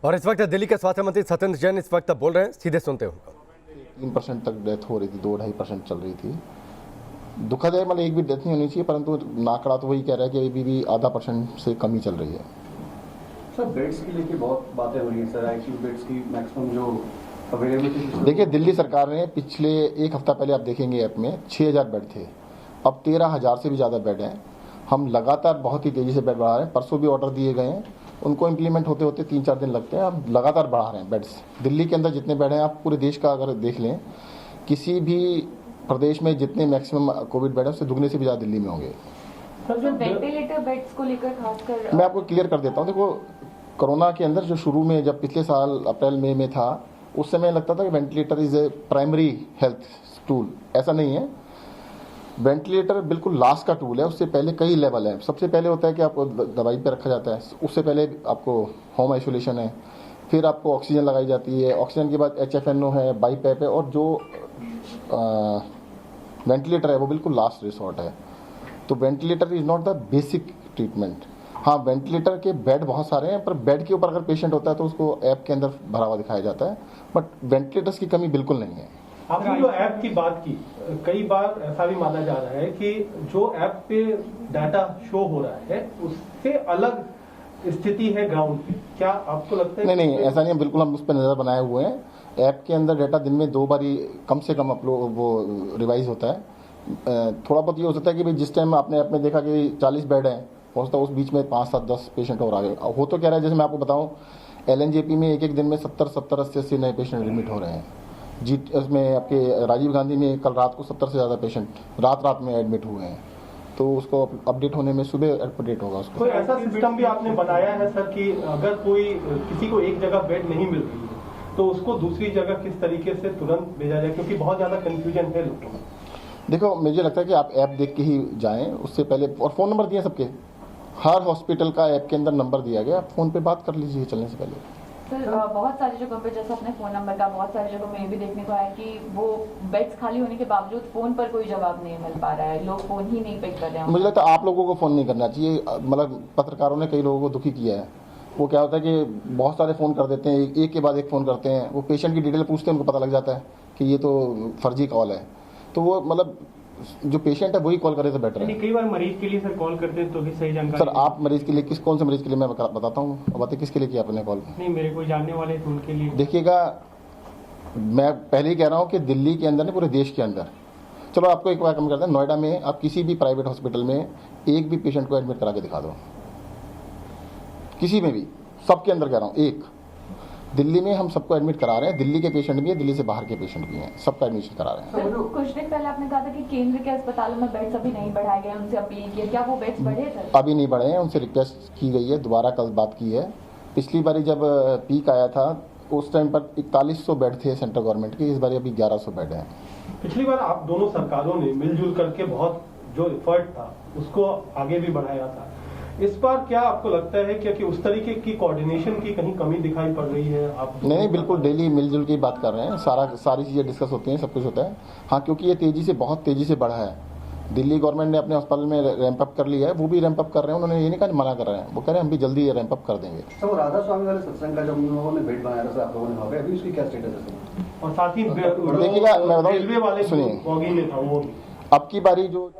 और इस वक्त दिल्ली के स्वास्थ्य मंत्री सत्येंद्र जैन इस वक्त बोल रहे हैं, सीधे सुनते हो। 3% तक डेथ हो रही थी, 2-2.5% चल रही थी। दुखद है, मतलब एक भी डेथ नहीं होनी चाहिए, परंतु आंकड़ा तो वही कह रहा है कि अभी भी 0.5% से कम ही चल रही है। सर बेड्स के लेके बहुत बातें हो रही हैं सर, आईसीयू बेड्स की मैक्सिमम जो अवेलेबिलिटी। देखिए, दिल्ली सरकार ने पिछले एक हफ्ता पहले आप देखेंगे ऐप में 6000 बेड थे, अब 13000 से भी ज़्यादा बेड हैं। हम लगातार बहुत ही तेज़ी से बेड बढ़ा रहे हैं। परसों भी ऑर्डर दिए गए हैं, उनको इम्प्लीमेंट होते होते 3-4 दिन लगते हैं। हम लगातार बढ़ा रहे हैं बेड्स। दिल्ली के अंदर जितने बेड हैं, आप पूरे देश का अगर देख लें, किसी भी प्रदेश में जितने मैक्सिमम कोविड बेड है उससे दुगने से भी ज़्यादा दिल्ली में होंगे। सर वेंटिलेटर बेड्स को लेकर खासकर मैं आपको क्लियर कर देता हूँ। देखो, कोरोना के अंदर जो शुरू में जब पिछले साल अप्रैल मई में था, उस समय लगता था कि ventilator is a primary health tool. ऐसा नहीं है। वेंटिलेटर बिल्कुल लास्ट का टूल है। उससे पहले कई लेवल है। सबसे पहले होता है कि आपको दवाई पे रखा जाता है, उससे पहले आपको होम आइसोलेशन है, फिर आपको ऑक्सीजन लगाई जाती है, ऑक्सीजन के बाद HFNO है, बाईपैप है, और जो वेंटिलेटर है वो बिल्कुल लास्ट रिसोर्ट है। तो ventilator is not the basic treatment. हाँ, वेंटिलेटर के बेड बहुत सारे हैं, पर बेड के ऊपर अगर पेशेंट होता है तो उसको ऐप के अंदर भरा हुआ दिखाया जाता है, बट वेंटिलेटर्स की कमी बिल्कुल नहीं है। आपने जो ऐप की बात की, कई बार ऐसा भी माना जा रहा है कि जो ऐप पे डाटा शो हो रहा है उससे अलग स्थिति है ग्राउंड पे। क्या आपको लगता है? नहीं, ऐसा नहीं है। बिल्कुल हम उस पर नजर बनाए हुए हैं। ऐप के अंदर डाटा दिन में 2 बार ही कम से कम अपलोड वो रिवाइज होता है। थोड़ा बहुत ये हो सकता है कि भाई जिस टाइम आपने ऐप में देखा कि 40 बेड है, हो सकता है उस बीच में 5-7-10 पेशेंट और आ गए। हो तो क्या रहा है, जैसे मैं आपको बताऊं, LNJP में एक दिन में 70, 80 नए पेशेंट एडमिट हो रहे हैं। उसमें आपके राजीव गांधी में कल रात को 70 से ज़्यादा पेशेंट रात में एडमिट हुए हैं। तो उसको अपडेट होने में सुबह अपडेट होगा उसको। कोई ऐसा सिस्टम भी आपने बनाया है सर कि अगर किसी को एक जगह बेड नहीं मिल रही है तो उसको दूसरी जगह किस तरीके से तुरंत भेजा जाए, क्योंकि बहुत ज्यादा कंफ्यूजन है लोगों में। देखो, मुझे लगता है कि आप ऐप देख के ही जाएं। उससे पहले, और फ़ोन नंबर दिए सबके, हर हॉस्पिटल का ऐप के अंदर नंबर दिया गया, आप फ़ोन पे बात कर लीजिए चलने से पहले। सर बहुत सारी जगहों पे, जैसे अपने फोन नंबर का, बहुत सारी जगहों में ये भी देखने को आया कि वो बेड्स खाली होने के बावजूद फोन पर कोई जवाब नहीं मिल पा रहा है, लोग फोन ही नहीं पिक कर रहे हैं। मुझे लगता है आप लोगों को फ़ोन नहीं करना चाहिए। मतलब पत्रकारों ने कई लोगों को दुखी किया है। वो क्या होता है कि बहुत सारे फ़ोन कर देते हैं, एक के बाद एक फ़ोन करते हैं, वो पेशेंट की डिटेल पूछते हैं, उनको पता लग जाता है कि ये तो फर्जी कॉल है। तो वो मतलब जो पेशेंट है वही कॉल करे तो बेटर है। कई बार मरीज के लिए सर कॉल करते हैं तो भी सही जानकारी। सर, आप मरीज के लिए कौन से मरीज के लिए मैं बताता हूँ, बताइए किसके लिए किया आपने कॉल? नहीं, मेरे कोई जानने वाले थे उनके लिए। देखिएगा, मैं पहले ही कह रहा हूँ कि दिल्ली के अंदर नहीं, पूरे देश के अंदर, चलो आपको एक बार कम करते हैं, नोएडा में आप किसी भी प्राइवेट हॉस्पिटल में एक भी पेशेंट को एडमिट करा के दिखा दो, किसी में भी, सबके अंदर कह रहा हूँ एक। दिल्ली में हम सबको एडमिट करा रहे हैं। दिल्ली के पेशेंट भी है, दिल्ली से बाहर के पेशेंट भी हैं, सबका एडमिशन करा रहे हैं। सर, कुछ दिन पहले आपने कहा था कि केंद्र के अस्पतालों में बेड्स अभी नहीं बढ़ाए गए, उनसे अपील की, क्या वो बेड्स बढ़े सर? अभी नहीं बढ़े हैं, उनसे रिक्वेस्ट की गई है, दोबारा कल बात की है। पिछली बारी जब पीक आया था उस टाइम पर 4100 बेड थे सेंट्रल गवर्नमेंट के, इस बार अभी 1100 बेड हैं। पिछली बार आप दोनों सरकारों ने मिलजुल करके बहुत जो एफर्ट था उसको आगे भी बढ़ाया था। इस बार क्या आपको लगता है कि उस तरीके की कोऑर्डिनेशन की कहीं कमी दिखाई पड़ रही है? आप नहीं, बिल्कुल डेली मिलजुल की बात कर रहे हैं। सारी चीज़ें डिस्कस होती हैं, सब कुछ होता है। हाँ, क्योंकि ये बहुत तेज़ी से बढ़ा है। दिल्ली गवर्नमेंट ने अपने अस्पताल में रैंप अप कर लिया है, वो भी रैंप अप कर रहे हैं। उन्होंने ये नहीं कहा मना कर रहे हैं, वो कह रहे हैं हम भी जल्दी ये रैंप अप कर देंगे। सर, वो राधा स्वामी वाले सत्संग का जब उन लोगों ने बेड बनाया था, आप लोगों ने भागा, अभी उसकी क्या स्टेटस है? और साथ ही देखिएगा, मैं बताऊँ, रेलवे वाले सुनिए, बॉगी में था वो भी। अब की बारी जो